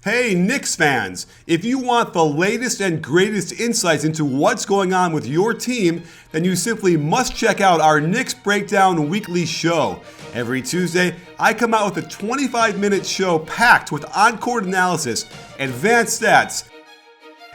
Hey Knicks fans, if you want the latest and greatest insights into what's going on with your team, then you simply must check out our Knicks Breakdown weekly show. Every Tuesday, I come out with a 25-minute show packed with on-court analysis, advanced stats,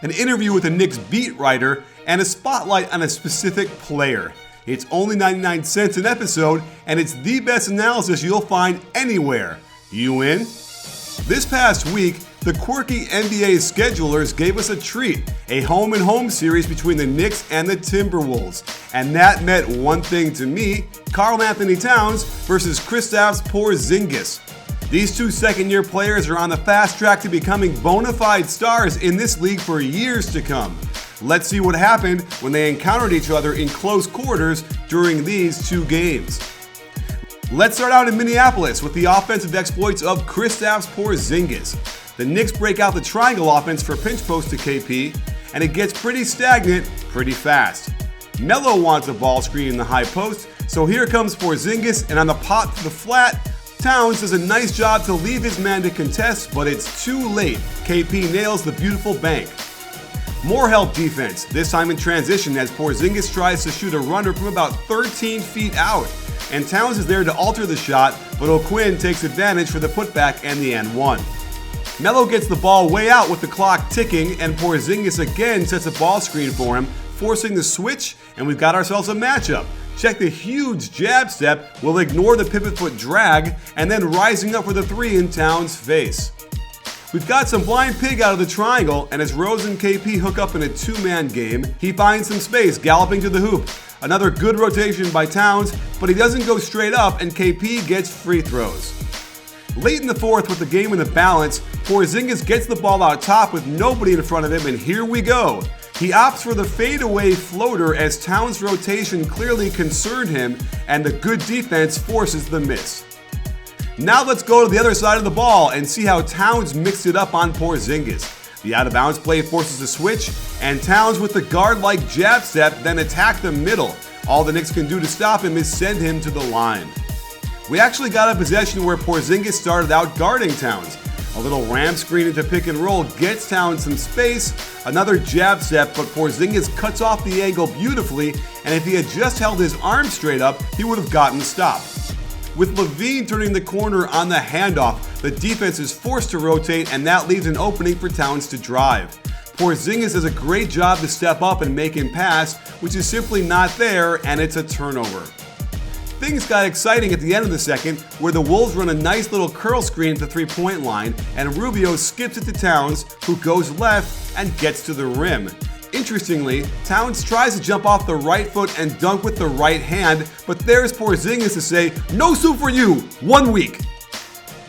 an interview with a Knicks beat writer, and a spotlight on a specific player. It's only 99 cents an episode, and it's the best analysis you'll find anywhere. You in? This past week, the quirky NBA schedulers gave us a treat, a home-and-home series between the Knicks and the Timberwolves. And that meant one thing to me, Karl Towns versus Kristaps Porzingis. These two second-year players are on the fast track to becoming bona fide stars in this league for years to come. Let's see what happened when they encountered each other in close quarters during these two games. Let's start out in Minneapolis with the offensive exploits of Kristaps Porzingis. The Knicks break out the triangle offense for pinch post to KP, and it gets pretty stagnant pretty fast. Melo wants a ball screen in the high post, so here comes Porzingis, and on the pop to the flat, Towns does a nice job to leave his man to contest, but it's too late. KP nails the beautiful bank. More help defense, this time in transition as Porzingis tries to shoot a runner from about 13 feet out. And Towns is there to alter the shot, but O'Quinn takes advantage for the putback and the and one. Melo gets the ball way out with the clock ticking, and Porzingis again sets a ball screen for him, forcing the switch, and we've got ourselves a matchup. Check the huge jab step, will ignore the pivot foot drag, and then rising up for the three in Towns' face. We've got some blind pig out of the triangle, and as Rose and KP hook up in a two-man game, he finds some space, galloping to the hoop. Another good rotation by Towns, but he doesn't go straight up, and KP gets free throws. Late in the fourth, with the game in the balance, Porzingis gets the ball out top with nobody in front of him, and here we go. He opts for the fadeaway floater as Towns' rotation clearly concerned him, and the good defense forces the miss. Now let's go to the other side of the ball and see how Towns mixed it up on Porzingis. The out-of-bounds play forces a switch, and Towns with the guard-like jab step then attack the middle. All the Knicks can do to stop him is send him to the line. We actually got a possession where Porzingis started out guarding Towns. A little ram screen into pick and roll gets Towns some space, another jab step, but Porzingis cuts off the angle beautifully, and if he had just held his arm straight up, he would have gotten the stop. With LaVine turning the corner on the handoff, the defense is forced to rotate, and that leaves an opening for Towns to drive. Porzingis does a great job to step up and make him pass, which is simply not there, and it's a turnover. Things got exciting at the end of the second, where the Wolves run a nice little curl screen at the three-point line, and Rubio skips it to Towns, who goes left and gets to the rim. Interestingly, Towns tries to jump off the right foot and dunk with the right hand, but there's Porzingis to say, "No soup for you, 1 week."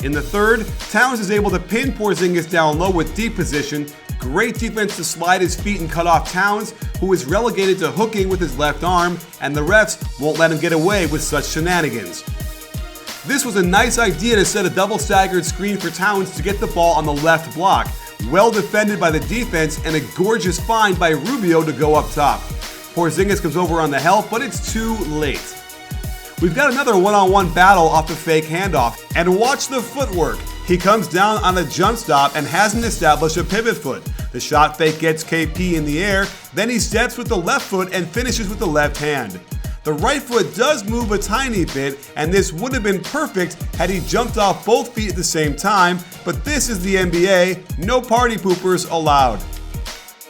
In the third, Towns is able to pin Porzingis down low with deep position. Great defense to slide his feet and cut off Towns, who is relegated to hooking with his left arm, and the refs won't let him get away with such shenanigans. This was a nice idea to set a double staggered screen for Towns to get the ball on the left block. Well defended by the defense, and a gorgeous find by Rubio to go up top. Porzingis comes over on the help, but it's too late. We've got another one-on-one battle off the fake handoff, and watch the footwork. He comes down on a jump stop and hasn't established a pivot foot. The shot fake gets KP in the air, then he steps with the left foot and finishes with the left hand. The right foot does move a tiny bit, and this would have been perfect had he jumped off both feet at the same time, but this is the NBA, no party poopers allowed.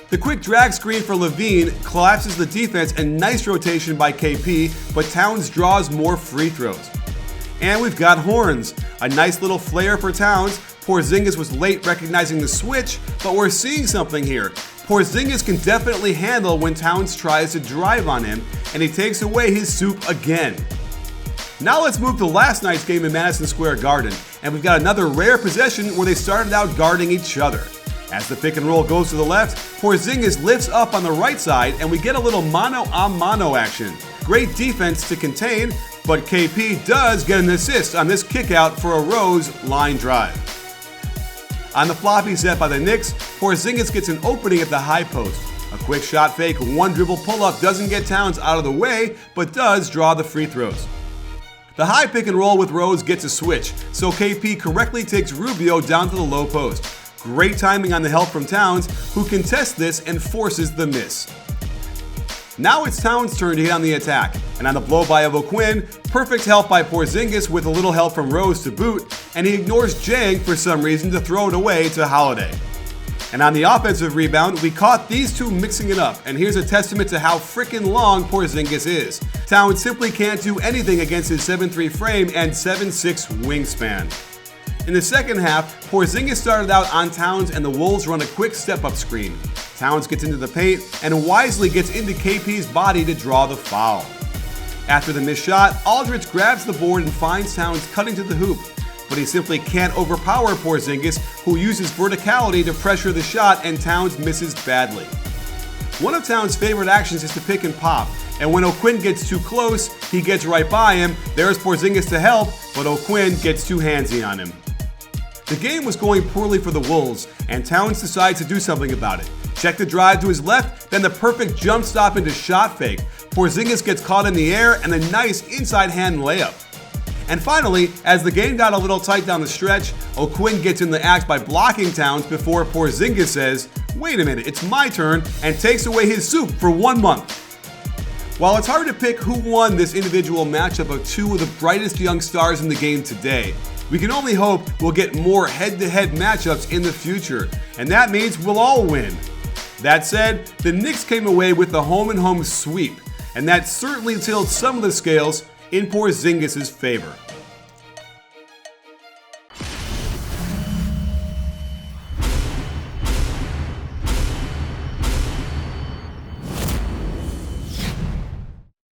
The quick drag screen for LaVine collapses the defense, and nice rotation by KP, but Towns draws more free throws. And we've got horns. A nice little flare for Towns. Porzingis was late recognizing the switch, but we're seeing something here. Porzingis can definitely handle when Towns tries to drive on him, and he takes away his soup again. Now let's move to last night's game in Madison Square Garden, and we've got another rare possession where they started out guarding each other. As the pick and roll goes to the left, Porzingis lifts up on the right side, and we get a little mano-a-mano action. Great defense to contain, but KP does get an assist on this kickout for a Rose line drive. On the floppy set by the Knicks, Porzingis gets an opening at the high post. A quick shot fake, one dribble pull-up doesn't get Towns out of the way, but does draw the free throws. The high pick and roll with Rose gets a switch, so KP correctly takes Rubio down to the low post. Great timing on the help from Towns, who contests this and forces the miss. Now it's Towns' turn to hit on the attack, and on the blow-by of O'Quinn, perfect help by Porzingis with a little help from Rose to boot, and he ignores Jang for some reason to throw it away to Holiday. And on the offensive rebound, we caught these two mixing it up, and here's a testament to how frickin' long Porzingis is. Towns simply can't do anything against his 7'3" frame and 7'6" wingspan. In the second half, Porzingis started out on Towns and the Wolves run a quick step-up screen. Towns gets into the paint and wisely gets into KP's body to draw the foul. After the missed shot, Aldridge grabs the board and finds Towns cutting to the hoop, but he simply can't overpower Porzingis, who uses verticality to pressure the shot, and Towns misses badly. One of Towns' favorite actions is to pick and pop, and when O'Quinn gets too close, he gets right by him. There's Porzingis to help, but O'Quinn gets too handsy on him. The game was going poorly for the Wolves, and Towns decides to do something about it. Check the drive to his left, then the perfect jump stop into shot fake. Porzingis gets caught in the air, and a nice inside hand layup. And finally, as the game got a little tight down the stretch, O'Quinn gets in the act by blocking Towns before Porzingis says, "Wait a minute, it's my turn," and takes away his soup for 1 month. While it's hard to pick who won this individual matchup of two of the brightest young stars in the game today, we can only hope we'll get more head-to-head matchups in the future, and that means we'll all win. That said, the Knicks came away with the home-and-home sweep, and that certainly tilted some of the scales in Porzingis' favor.